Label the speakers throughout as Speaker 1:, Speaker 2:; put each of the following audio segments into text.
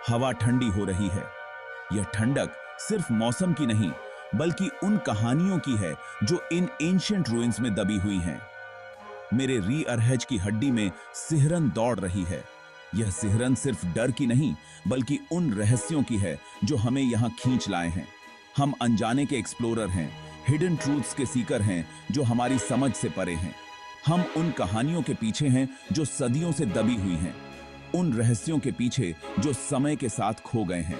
Speaker 1: हवा ठंडी हो रही है। यह ठंडक सिर्फ मौसम की नहीं, बल्कि उन कहानियों की है जो इन एंशिएंट रूइंस में दबी हुई हैं। मेरे रीअरहेज की हड्डी में सिहरन दौड़ रही है। यह सिहरन सिर्फ डर की नहीं, बल्कि उन रहस्यों की है जो हमें यहां खींच लाए हैं। हम अनजाने के एक्सप्लोरर हैं, हिडन ट्रूथ्स के सीकर हैं जो हमारी समझ से परे हैं। हम उन कहानियों के पीछे हैं जो सदियों से दबी हुई हैं, उन रहस्यों के पीछे जो समय के साथ खो गए हैं।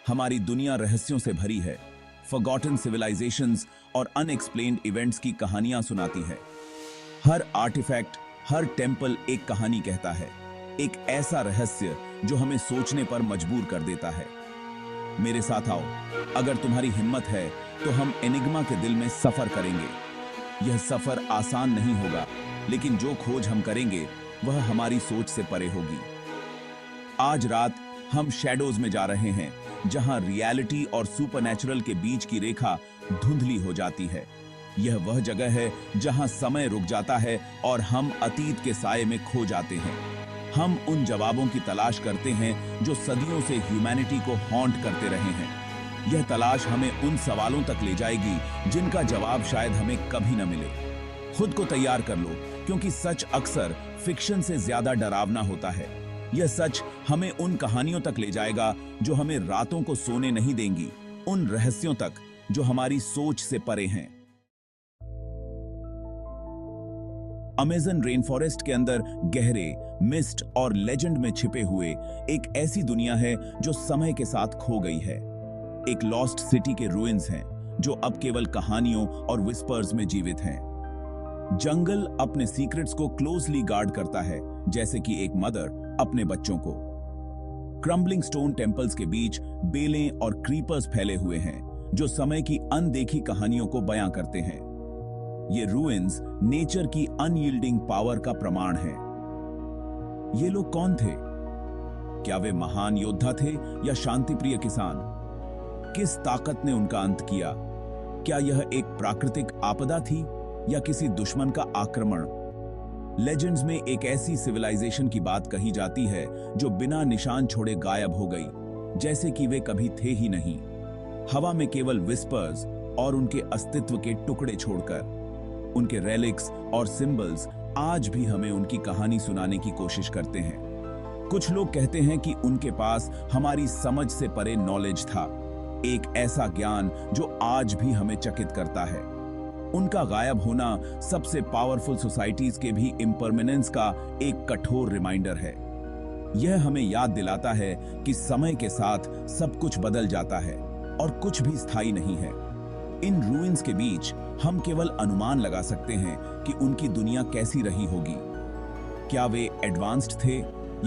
Speaker 1: हमारी दुनिया रहस्यों से भरी है। फॉरगॉटन सिविलाइजेशंस और अनएक्सप्लेन्ड इवेंट्स की कहानियां सुनाती है। हर आर्टिफैक्ट, हर टेम्पल एक कहानी कहता है, एक ऐसा रहस्य जो हमें सोचने पर मजबूर कर देता है। मेरे साथ आओ, अगर तुम्हारी हिम्मत है तो हम एनिग्मा के दिल में सफर करेंगे। यह सफर आसान नहीं होगा, लेकिन जो खोज हम करेंगे वह हमारी सोच से परे होगी। आज रात हम शैडोज में जा रहे हैं, जहां रियलिटी और सुपरनैचुरल के बीच की रेखा धुंधली हो जाती है। यह वह जगह है जहां समय रुक जाता है और हम अतीत के साये में खो जाते हैं। हम उन जवाबों की तलाश करते हैं जो सदियों से ह्यूमैनिटी को हॉन्ट करते रहे हैं। यह तलाश हमें उन सवालों तक ले जाएगी जिनका जवाब शायद हमें कभी न मिले। खुद को तैयार कर लो, क्योंकि सच अक्सर फिक्शन से ज्यादा डरावना होता है। यह सच हमें उन कहानियों तक ले जाएगा जो हमें रातों को सोने नहीं देंगी, उन रहस्यों तक जो हमारी सोच से परे हैं। अमेज़न रेन फॉरेस्ट के अंदर गहरे मिस्ट और लेजेंड में छिपे हुए एक ऐसी दुनिया है जो समय के साथ खो गई है। एक लॉस्ट सिटी के रूइंस हैं जो अब केवल कहानियों और विस्पर्स में जीवित हैं। जंगल अपने सीक्रेट्स को क्लोजली गार्ड करता है, जैसे कि एक मदर अपने बच्चों को। क्रम्बलिंग स्टोन टेम्पल्स के बीच बेलें और क्रीपर्स फैले हुए हैं जो समय की अनदेखी कहानियों को बयां करते हैं। ये रूइंस नेचर की अनयील्डिंग पावर का प्रमाण है। ये लोग कौन थे? क्या वे महान योद्धा थे या शांतिप्रिय किसान? किस ताकत ने उनका अंत किया? क्या यह एक प्राकृतिक आपदा थी या किसी दुश्मन का आक्रमण? लेजेंड्स में एक ऐसी सिविलाइजेशन की बात कही जाती है जो बिना निशान छोड़े गायब हो गई, जैसे कि वे कभी थे ही नहीं। हवा में केवल विस्पर्स और उनके अस्तित्व के टुकड़े छोड़कर। उनके रेलिक्स और सिंबल्स आज भी हमें उनकी कहानी सुनाने की कोशिश करते हैं। कुछ लोग कहते हैं कि उनके पास हमारी समझ से परे नॉलेज था, एक ऐसा ज्ञान जो आज भी हमें चकित करता है। उनका गायब होना सबसे पावरफुल सोसाइटीज के भी इम्परमानेंस का एक कठोर रिमाइंडर है। यह हमें याद दिलाता है कि समय के साथ सब कुछ बदल जाता है और कुछ भी स्थायी नहीं है। इन रूइंस के बीच हम केवल अनुमान लगा सकते हैं कि उनकी दुनिया कैसी रही होगी। क्या वे एडवांस्ड थे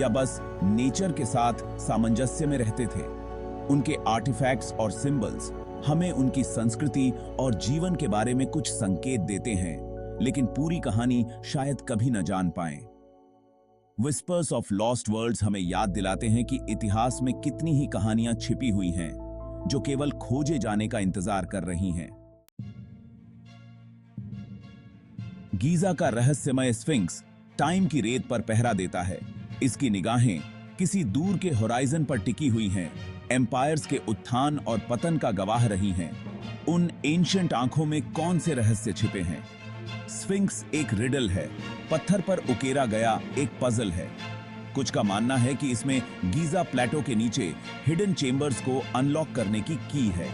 Speaker 1: या बस नेचर के साथ सामंजस्य में रहते थे? उनके आर्टिफैक्ट्स और सिंबल्स हमें उनकी संस्कृति और जीवन के बारे में कुछ संकेत देते हैं, लेकिन पूरी कहानी शायद कभी न जान पाएं। विस्पर्स ऑफ लॉस्ट वर्ल्ड्स हमें याद दिलाते हैं कि इतिहास में कितनी ही कहानियां छिपी हुई हैं जो केवल खोजे जाने का इंतजार कर रही हैं। गीजा का रहस्यमय स्फिंक्स टाइम की रेत पर पहरा देता है। इसकी निगाहें किसी दूर के होराइजन पर टिकी हुई हैं, एम्पायर्स के उत्थान और पतन का गवाह रही हैं। उन एंशिएंट आंखों में कौन से रहस्य छिपे हैं? स्फिंक्स एक रिडल है, पत्थर पर उकेरा गया एक पजल है। कुछ का मानना है कि इसमें गीजा प्लेटो के नीचे हिडन चेंबर्स को अनलॉक करने की की है।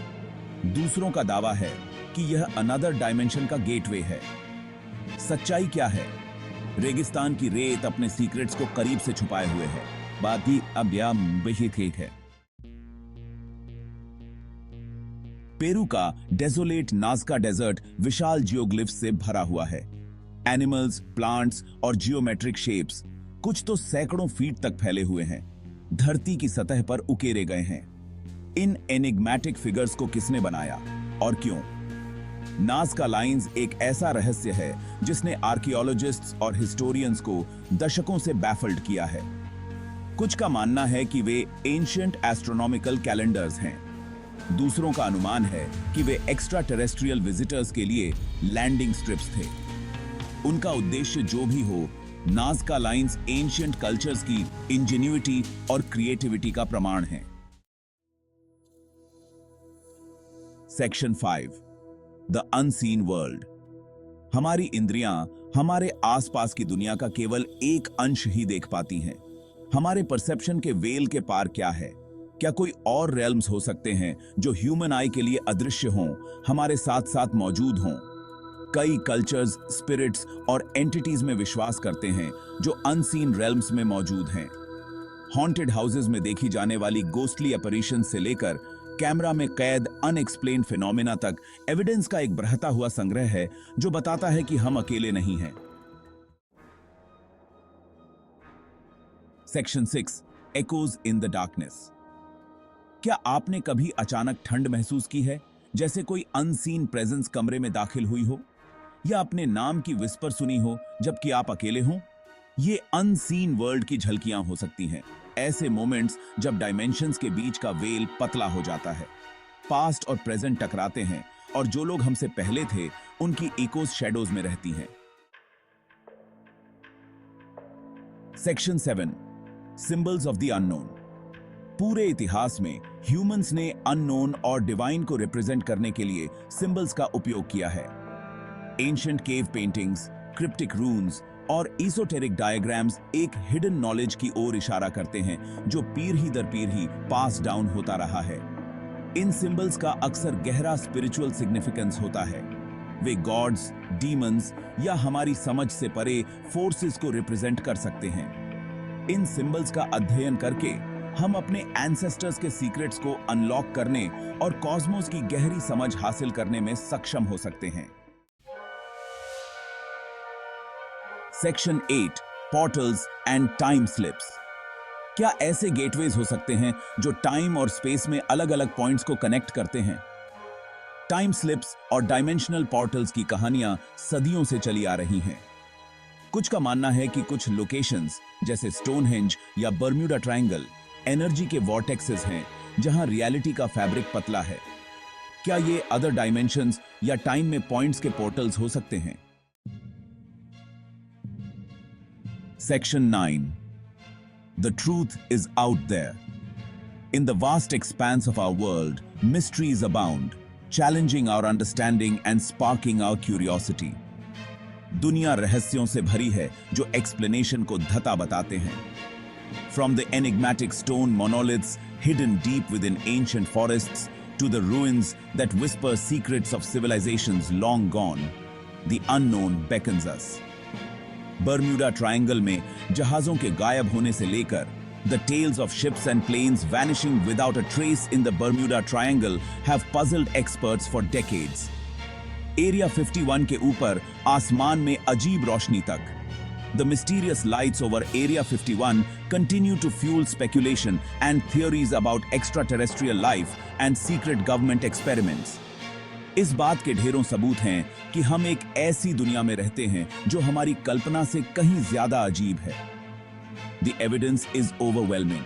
Speaker 1: दूसरों का दावा है कि यह अनदर डायमेंशन का गेटवे है। सच्चाई क्या है? रेगिस्तान की रेत अपने सीक्रेट्स को करीब से छुपाए हुए है। बाकी अब या वही ठीक है। पेरू का डेजोलेट नाज़का डेजर्ट विशाल जियोग्लिफ्स से भरा हुआ है। एनिमल्स, प्लांट्स और जियोमेट्रिक शेप्स, कुछ तो सैकड़ों फीट तक फैले हुए हैं, धरती की सतह पर उकेरे गए हैं। इन एनिग्मेटिक फिगर्स को किसने बनाया और क्यों? नाज़का लाइंस एक ऐसा रहस्य है जिसने आर्कियोलॉजिस्ट्स और हिस्टोरियंस को दशकों से बैफल्ड किया है। कुछ का मानना है कि वे एंशिएंट एस्ट्रोनॉमिकल कैलेंडर्स हैं। दूसरों का अनुमान है कि वे एक्स्ट्रा टेरेस्ट्रियल विजिटर्स के लिए लैंडिंग स्ट्रिप्स थे। उनका उद्देश्य जो भी हो, नाज़का लाइंस एंशिएंट कल्चर्स की इंजेन्युइटी और क्रिएटिविटी का प्रमाण हैं। Section 5 the unseen world. हमारी इंद्रियां हमारे आसपास की दुनिया का केवल एक अंश ही देख पाती हैं। हमारे परसेप्शन के वेल के पार क्या है? क्या कोई और रेल्म्स हो सकते हैं जो ह्यूमन आई के लिए अदृश्य हों, हमारे साथ साथ मौजूद हों? कई कल्चर्स, स्पिरिट्स और एंटिटीज में विश्वास करते हैं जो अनसीन रेल्म्स में मौजूद हैं। हॉन्टेड हाउसेज में देखी जाने वाली गोस्टली अपैरिशंस से लेकर कैमरा में कैद अनएक्सप्लेन्ड फिनोमेना तक एविडेंस का एक बहता हुआ संग्रह है जो बताता है कि हम अकेले नहीं हैं। Section 6 echoes in the darkness. क्या आपने कभी अचानक ठंड महसूस की है, जैसे कोई अनसीन प्रेजेंस कमरे में दाखिल हुई हो, या अपने नाम की विस्पर सुनी हो जबकि आप अकेले हों? ये अनसीन वर्ल्ड की झलकियां हो सकती हैं, ऐसे मोमेंट्स जब डायमेंशंस के बीच का वेल पतला हो जाता है, पास्ट और प्रेजेंट टकराते हैं और जो लोग हमसे पहले थे उनकी इकोज शैडोज में रहती हैं। Section 7 symbols of the unknown. पूरे इतिहास में ह्यूमंस ने अननोन और डिवाइन को रिप्रेजेंट करने के लिए सिंबल्स का उपयोग किया है। एंशिएंट केव पेंटिंग्स, क्रिप्टिक रून्स और एसोटेरिक डायग्राम्स एक हिडन नॉलेज की ओर इशारा करते हैं जो पीढ़ी दर पीढ़ी पास डाउन होता रहा है। इन सिंबल्स का अक्सर गहरा स्पिरिचुअल सिग्निफिकेंस होता है। वे गॉड्स, डीमंस या हमारी समझ से परे फोर्सेस को रिप्रेजेंट कर सकते हैं। इन सिंबल्स का अध्ययन करके हम अपने एंसेस्टर्स के सीक्रेट्स को अनलॉक करने और कॉस्मोस की गहरी समझ हासिल करने में सक्षम हो सकते हैं। Section 8 portals and time slips. क्या ऐसे गेटवेज हो सकते हैं जो टाइम और स्पेस में अलग अलग पॉइंट्स को कनेक्ट करते हैं? टाइम स्लिप्स और डायमेंशनल पोर्टल्स की कहानियां सदियों से चली आ रही हैं। कुछ का मानना है कि कुछ लोकेशंस जैसे स्टोनहेंज या बर्म्यूडा ट्रायंगल एनर्जी के वॉर्टेक्सेस हैं जहां रियलिटी का फैब्रिक पतला है। क्या ये अदर डायमेंशंस या टाइम में पॉइंट्स के पोर्टल्स हो सकते हैं? Section 9 The truth is out there. In the vast expanse of our world, mysteries abound, challenging our understanding and sparking our curiosity. दुनिया रहस्यों से भरी है जो एक्सप्लेनेशन को धता बताते हैं। From the enigmatic stone monoliths hidden deep within ancient forests to the ruins that whisper secrets of civilizations long gone, the unknown beckons us. Bermuda triangle में जहाजों के गायब होने से लेकर the tales of ships and planes vanishing without a trace in the Bermuda Triangle have puzzled experts for decades. Area 51 के ऊपर आसमान में अजीब रोशनी तक The mysterious lights over Area 51 continue to fuel speculation and theories about extraterrestrial life and secret government experiments. इस बात के ढेरों सबूत हैं कि हम एक ऐसी दुनिया में रहते हैं जो हमारी कल्पना से कहीं ज्यादा अजीब है। The evidence is overwhelming.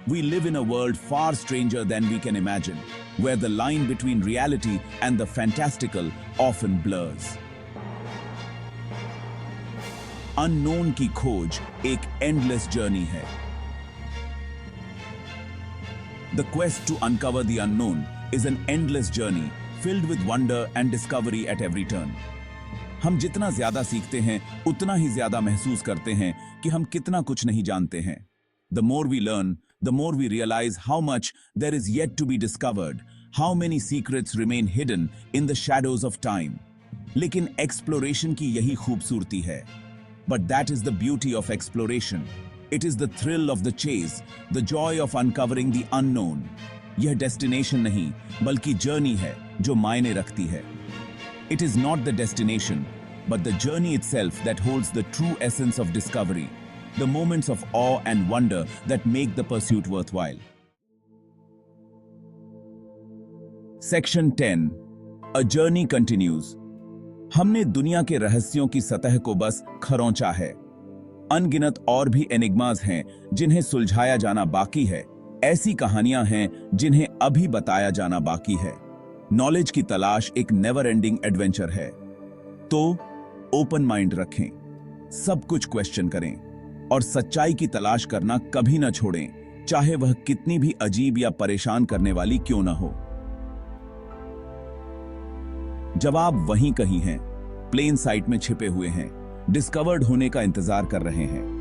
Speaker 1: We live in a world far stranger than we can imagine, where the line between reality and the fantastical often blurs. Unknown की खोज एक एंडलेस जर्नी है। The quest to uncover the unknown is an endless journey filled with wonder and discovery at every turn. हम जितना ज्यादा सीखते हैं उतना ही ज्यादा महसूस करते हैं कि हम कितना कुछ नहीं जानते हैं। The more we learn, the more we realize how much there is yet to be discovered, how many secrets remain hidden in the shadows of time. लेकिन एक्सप्लोरेशन की यही खूबसूरती है। But that is the beauty of exploration. It is the thrill of the chase, the joy of uncovering the unknown. यह destination नहीं बल्कि journey है जो मायने रखती है। It is not the destination, but the journey itself that holds the true essence of discovery, the moments of awe and wonder that make the pursuit worthwhile. Section 10 A journey continues. हमने दुनिया के रहस्यों की सतह को बस खरोंचा है। अनगिनत और भी एनिग्मास हैं जिन्हें सुलझाया जाना बाकी है। ऐसी कहानियां हैं जिन्हें अभी बताया जाना बाकी है। नॉलेज की तलाश एक नेवर एंडिंग एडवेंचर है। तो ओपन माइंड रखें, सब कुछ क्वेश्चन करें और सच्चाई की तलाश करना कभी ना छोड़ें, चाहे वह कितनी भी अजीब या परेशान करने वाली क्यों ना हो। जब आप वहीं कहीं हैं, प्लेन साइट में छिपे हुए हैं, डिस्कवर्ड होने का इंतजार कर रहे हैं,